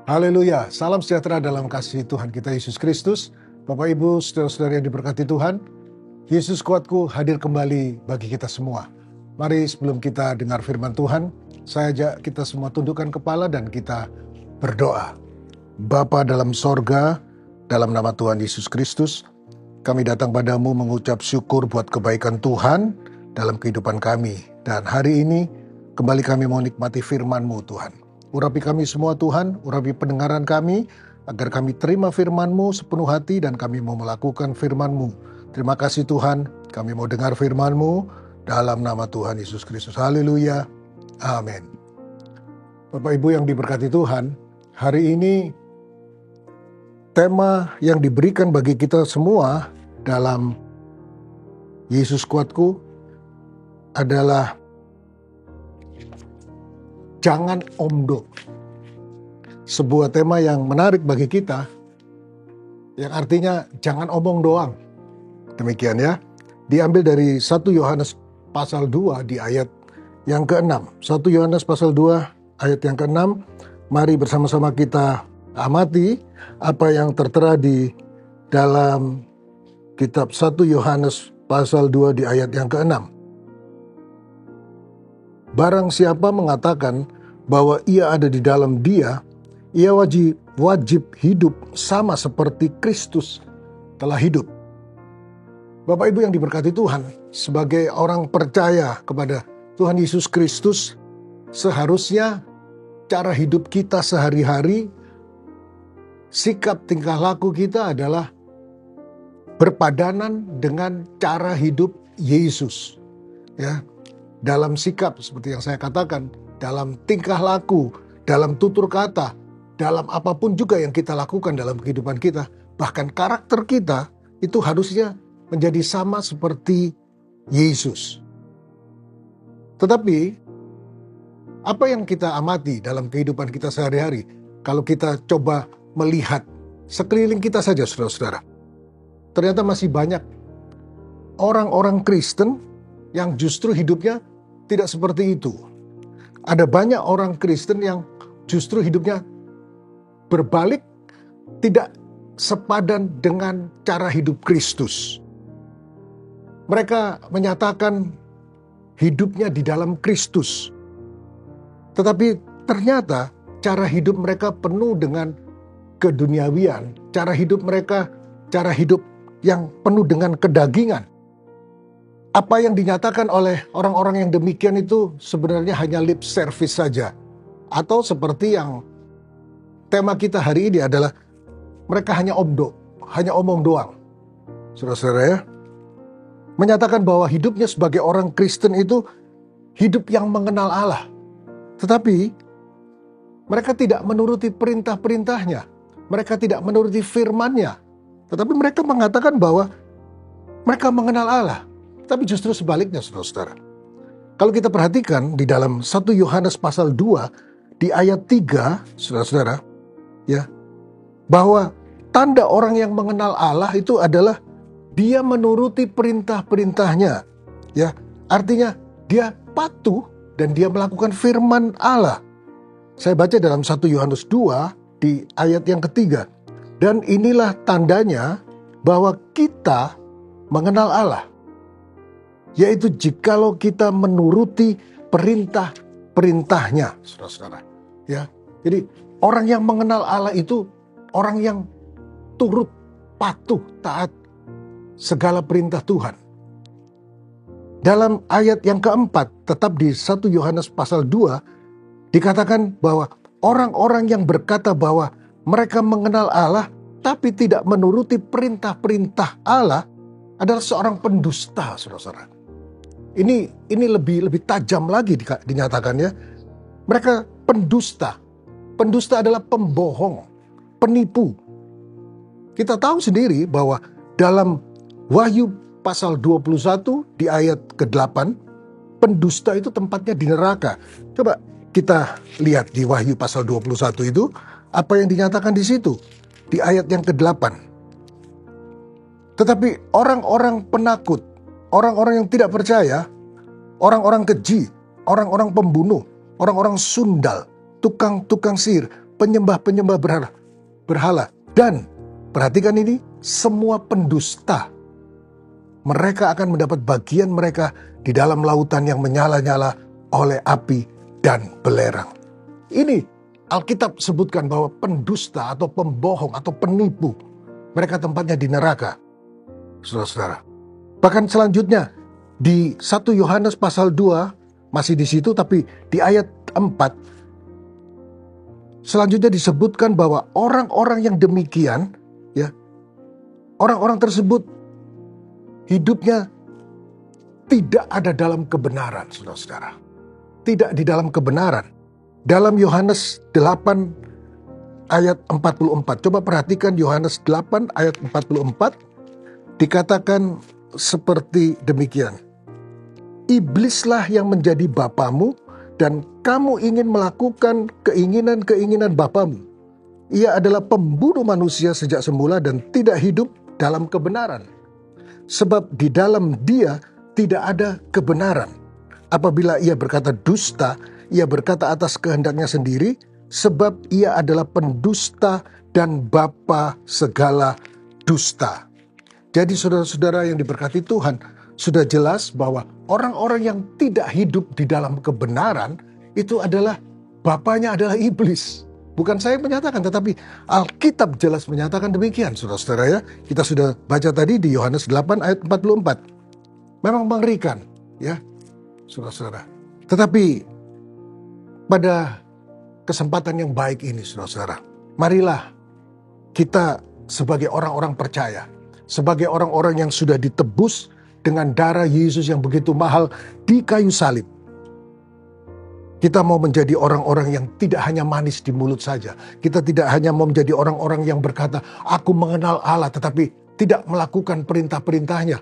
Haleluya, salam sejahtera dalam kasih Tuhan kita Yesus Kristus. Bapak Ibu, saudara-saudara yang diberkati Tuhan, Yesus kuatku hadir kembali bagi kita semua. Mari sebelum kita dengar firman Tuhan, saya ajak kita semua tundukkan kepala dan kita berdoa. Bapa dalam sorga, dalam nama Tuhan Yesus Kristus, kami datang padamu mengucap syukur buat kebaikan Tuhan dalam kehidupan kami. Dan hari ini kembali kami mau nikmati firman-Mu Tuhan. Urapi kami semua Tuhan, urapi pendengaran kami, agar kami terima firman-Mu sepenuh hati dan kami mau melakukan firman-Mu. Terima kasih Tuhan, kami mau dengar firman-Mu dalam nama Tuhan Yesus Kristus. Haleluya, amin. Bapak Ibu yang diberkati Tuhan, hari ini tema yang diberikan bagi kita semua dalam Yesus kuatku adalah jangan omdo. Sebuah tema yang menarik bagi kita, yang artinya jangan omong doang. Demikian ya. Diambil dari 1 Yohanes pasal 2 di ayat yang ke-6. 1 Yohanes pasal 2 ayat yang ke-6. Mari bersama-sama kita amati apa yang tertera di dalam kitab 1 Yohanes pasal 2 di ayat yang ke-6. Barang siapa mengatakan bahwa ia ada di dalam Dia, ia wajib hidup sama seperti Kristus telah hidup. Bapak Ibu yang diberkati Tuhan, sebagai orang percaya kepada Tuhan Yesus Kristus, seharusnya cara hidup kita sehari-hari, sikap tingkah laku kita adalah berpadanan dengan cara hidup Yesus. Ya. Dalam sikap seperti yang saya katakan, dalam tingkah laku, dalam tutur kata, dalam apapun juga yang kita lakukan dalam kehidupan kita, bahkan karakter kita itu harusnya menjadi sama seperti Yesus. Tetapi apa yang kita amati dalam kehidupan kita sehari-hari, kalau kita coba melihat sekeliling kita saja saudara-saudara, ternyata masih banyak orang-orang Kristen yang justru hidupnya tidak seperti itu. Ada banyak orang Kristen yang justru hidupnya berbalik, tidak sepadan dengan cara hidup Kristus. Mereka menyatakan hidupnya di dalam Kristus. Tetapi ternyata cara hidup mereka penuh dengan keduniawian. Cara hidup mereka, cara hidup yang penuh dengan kedagingan. Apa yang dinyatakan oleh orang-orang yang demikian itu sebenarnya hanya lip service saja. Atau seperti yang tema kita hari ini adalah mereka hanya omdo, hanya omong doang. Saudara-saudara ya, menyatakan bahwa hidupnya sebagai orang Kristen itu hidup yang mengenal Allah. Tetapi mereka tidak menuruti perintah-perintahnya. Mereka tidak menuruti firman-Nya. Tetapi mereka mengatakan bahwa mereka mengenal Allah. Tapi justru sebaliknya saudara-saudara. Kalau kita perhatikan di dalam 1 Yohanes pasal 2 di ayat 3 saudara-saudara, ya, bahwa tanda orang yang mengenal Allah itu adalah dia menuruti perintah-perintahnya. Ya, artinya dia patuh dan dia melakukan firman Allah. Saya baca dalam 1 Yohanes 2 di ayat yang ketiga. Dan inilah tandanya bahwa kita mengenal Allah, yaitu jikalau kita menuruti perintah-perintahnya, saudara-saudara. Ya, jadi orang yang mengenal Allah itu orang yang turut, patuh, taat segala perintah Tuhan. Dalam ayat yang keempat, tetap di 1 Yohanes pasal 2, dikatakan bahwa orang-orang yang berkata bahwa mereka mengenal Allah, tapi tidak menuruti perintah-perintah Allah adalah seorang pendusta, saudara-saudara. Ini lebih tajam lagi dinyatakannya. Mereka pendusta. Pendusta adalah pembohong, penipu. Kita tahu sendiri bahwa dalam Wahyu pasal 21 di ayat ke-8, pendusta itu tempatnya di neraka. Coba kita lihat di Wahyu pasal 21 itu, apa yang dinyatakan di situ, di ayat yang ke-8. Tetapi orang-orang penakut, orang-orang yang tidak percaya, orang-orang keji, orang-orang pembunuh, orang-orang sundal, tukang-tukang sihir, penyembah-penyembah berhala. Dan perhatikan ini, semua pendusta. Mereka akan mendapat bagian mereka di dalam lautan yang menyala-nyala oleh api dan belerang. Ini Alkitab sebutkan bahwa pendusta atau pembohong atau penipu, mereka tempatnya di neraka. Saudara-saudara. Bahkan selanjutnya di 1 Yohanes pasal 2, masih di situ tapi di ayat 4, selanjutnya disebutkan bahwa orang-orang yang demikian, ya, orang-orang tersebut hidupnya tidak ada dalam kebenaran, saudara-saudara. Tidak di dalam kebenaran. Dalam Yohanes 8 ayat 44. Coba perhatikan Yohanes 8 ayat 44. Dikatakan seperti demikian. Iblislah yang menjadi bapamu dan kamu ingin melakukan keinginan-keinginan bapamu. Ia adalah pembunuh manusia sejak semula dan tidak hidup dalam kebenaran. Sebab di dalam dia tidak ada kebenaran. Apabila ia berkata dusta, ia berkata atas kehendaknya sendiri, sebab ia adalah pendusta dan bapa segala dusta. Jadi saudara-saudara yang diberkati Tuhan, sudah jelas bahwa orang-orang yang tidak hidup di dalam kebenaran, itu adalah bapanya adalah iblis. Bukan saya menyatakan, tetapi Alkitab jelas menyatakan demikian, saudara-saudara ya. Kita sudah baca tadi di Yohanes 8 ayat 44. Memang mengerikan, ya, saudara-saudara. Tetapi pada kesempatan yang baik ini, saudara-saudara, marilah kita sebagai orang-orang percaya, sebagai orang-orang yang sudah ditebus dengan darah Yesus yang begitu mahal di kayu salib. Kita mau menjadi orang-orang yang tidak hanya manis di mulut saja. Kita tidak hanya mau menjadi orang-orang yang berkata, aku mengenal Allah, tetapi tidak melakukan perintah-perintahnya.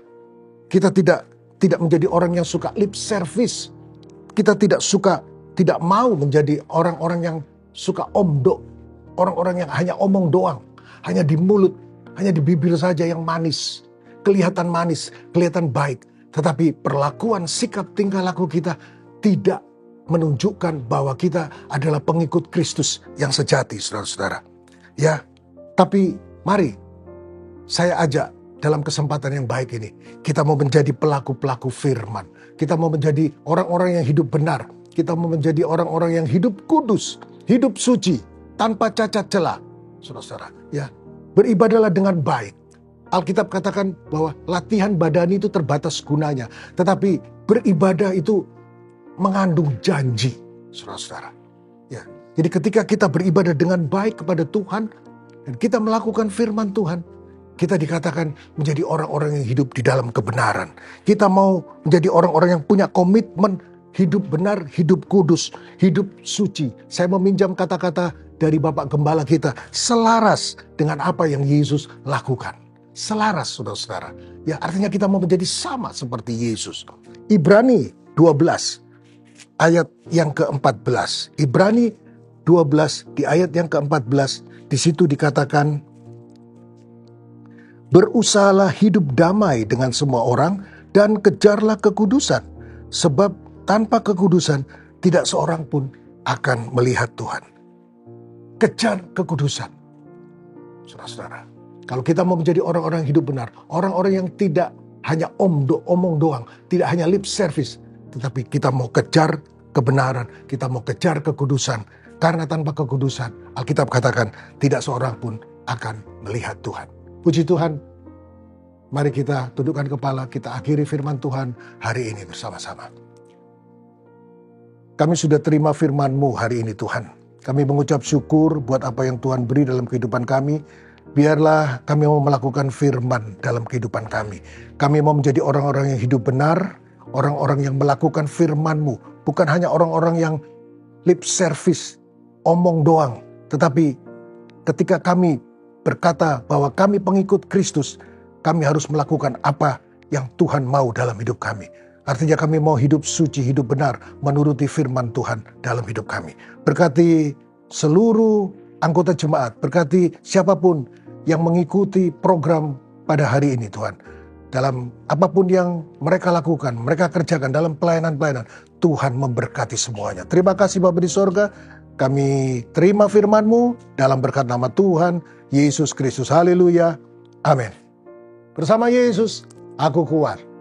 Kita tidak menjadi orang yang suka lip service. Kita tidak mau menjadi orang-orang yang suka omdo. Orang-orang yang hanya omong doang. Hanya di mulut, hanya di bibir saja yang manis. Kelihatan manis, kelihatan baik. Tetapi perlakuan, sikap, tingkah laku kita tidak menunjukkan bahwa kita adalah pengikut Kristus yang sejati, saudara-saudara. Ya, tapi mari saya ajak dalam kesempatan yang baik ini, kita mau menjadi pelaku-pelaku firman. Kita mau menjadi orang-orang yang hidup benar. Kita mau menjadi orang-orang yang hidup kudus, hidup suci, tanpa cacat celah, saudara-saudara. Ya, beribadahlah dengan baik. Alkitab katakan bahwa latihan badani itu terbatas gunanya, tetapi beribadah itu mengandung janji, saudara-saudara. Ya, jadi ketika kita beribadah dengan baik kepada Tuhan dan kita melakukan firman Tuhan, kita dikatakan menjadi orang-orang yang hidup di dalam kebenaran. Kita mau menjadi orang-orang yang punya komitmen hidup benar, hidup kudus, hidup suci. Saya meminjam kata-kata dari Bapak Gembala kita, selaras dengan apa yang Yesus lakukan. Selaras, saudara-saudara. Ya, artinya kita mau menjadi sama seperti Yesus. Ibrani 12 ayat yang ke-14. Ibrani 12 di ayat yang ke-14, di situ dikatakan, berusahalah hidup damai dengan semua orang dan kejarlah kekudusan, sebab tanpa kekudusan tidak seorang pun akan melihat Tuhan. Kejar kekudusan, saudara-saudara. Kalau kita mau menjadi orang-orang yang hidup benar, orang-orang yang tidak hanya omong doang, tidak hanya lip service, tetapi kita mau kejar kebenaran, kita mau kejar kekudusan. Karena tanpa kekudusan, Alkitab katakan tidak seorang pun akan melihat Tuhan. Puji Tuhan, mari kita tundukkan kepala, kita akhiri firman Tuhan hari ini bersama-sama. Kami sudah terima firman-Mu hari ini Tuhan. Kami mengucap syukur buat apa yang Tuhan beri dalam kehidupan kami. Biarlah kami mau melakukan firman dalam kehidupan kami. Kami mau menjadi orang-orang yang hidup benar, orang-orang yang melakukan firman-Mu. Bukan hanya orang-orang yang lip service, omong doang. Tetapi ketika kami berkata bahwa kami pengikut Kristus, kami harus melakukan apa yang Tuhan mau dalam hidup kami. Artinya kami mau hidup suci, hidup benar, menuruti firman Tuhan dalam hidup kami. Berkati seluruh anggota jemaat, berkati siapapun yang mengikuti program pada hari ini Tuhan. Dalam apapun yang mereka lakukan, mereka kerjakan dalam pelayanan-pelayanan, Tuhan memberkati semuanya. Terima kasih Bapa di sorga, Kami terima firman-Mu dalam berkat nama Tuhan Yesus Kristus. Haleluya. Amin. Bersama Yesus, aku kuat.